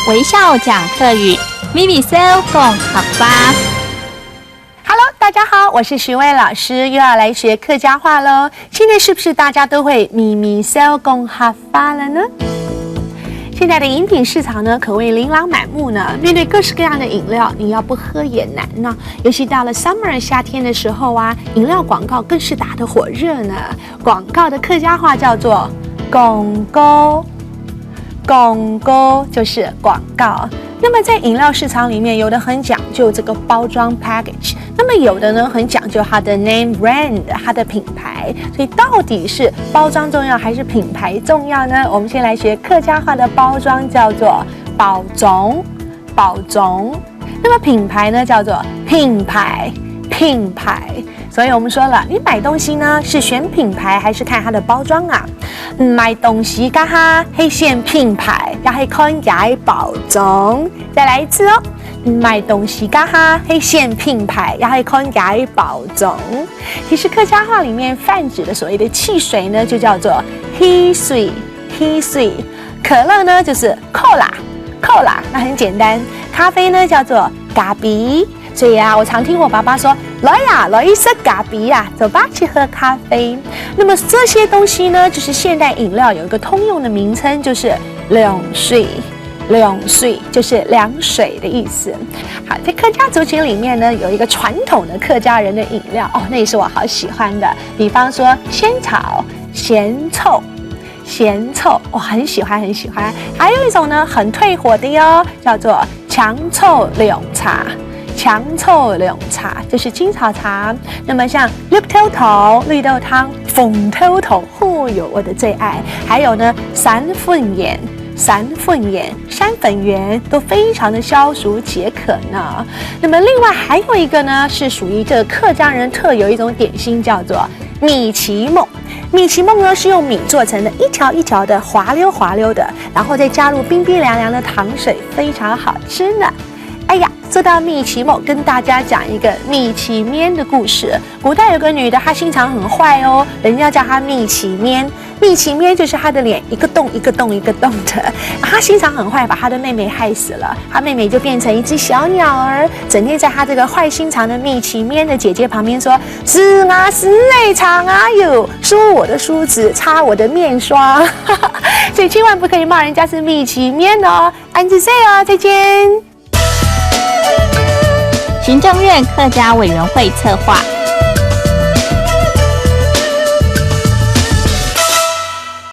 微笑讲客语 ，Vivi Seo 共好吧。Hello， 大家好，我是徐薇老师，又要来学客家话喽。现在是不是大家都会咪咪 Seo 共好吧了呢？现在的饮品市场呢，可谓琳琅满目呢。面对各式各样的饮料，你要不喝也难呢。尤其到了 summer 夏天的时候啊，饮料广告更是打得火热呢。广告的客家话叫做广告，广告就是广告。那么在饮料市场里面，有的很讲究这个包装 package， 那么有的呢很讲究它的 name brand， 它的品牌。所以到底是包装重要还是品牌重要呢？我们先来学客家话的包装，叫做包装，包装。那么品牌呢叫做品牌，品牌。所以我们说了，你买东西呢是选品牌还是看它的包装啊？买东西嘎哈黑选品牌，要黑看它包装。再来一次哦，买东西嘎哈黑选品牌，要黑看它包装。其实客家话里面泛指的所谓的汽水呢，就叫做汽水，汽水。可乐呢就是 cola，cola， 那很简单。咖啡呢叫做咖啡。所以啊，我常听我爸爸说，来呀，来一色咖啡呀，走吧，去喝咖啡。那么这些东西呢，就是现代饮料有一个通用的名称，就是凉水，凉水就是凉水的意思。好，在客家族群里面呢，有一个传统的客家人的饮料哦，那也是我好喜欢的。比方说仙草、咸臭。咸臭，我很喜欢，很喜欢。还有一种呢，很退火的哟，叫做强臭凉茶。强臭凉茶就是青草茶。那么像绿豆头、绿豆汤、凤头头，哦哟，我的最爱。还有呢，散粉盐。散粉盐、山粉圆都非常的消暑解渴呢。那么另外还有一个呢，是属于这个客家人特有一种点心，叫做米奇梦。米奇梦呢是用米做成的，一条一条的，滑溜滑溜的，然后再加入冰冰凉凉的糖水，非常好吃呢。哎呀，说到米奇梦，跟大家讲一个米奇面的故事。古代有个女的，她心肠很坏哦，人家叫她米奇面。米奇面就是她的脸一个洞一个洞一个洞的，她心肠很坏，把她的妹妹害死了。她妹妹就变成一只小鸟儿，整天在她这个坏心肠的米奇面的姐姐旁边说：“是啊是哎，长啊有，梳我的梳子，擦我的面刷。”所以千万不可以骂人家是米奇面哦。安子 say 哦，再见。行政院客家委员会策划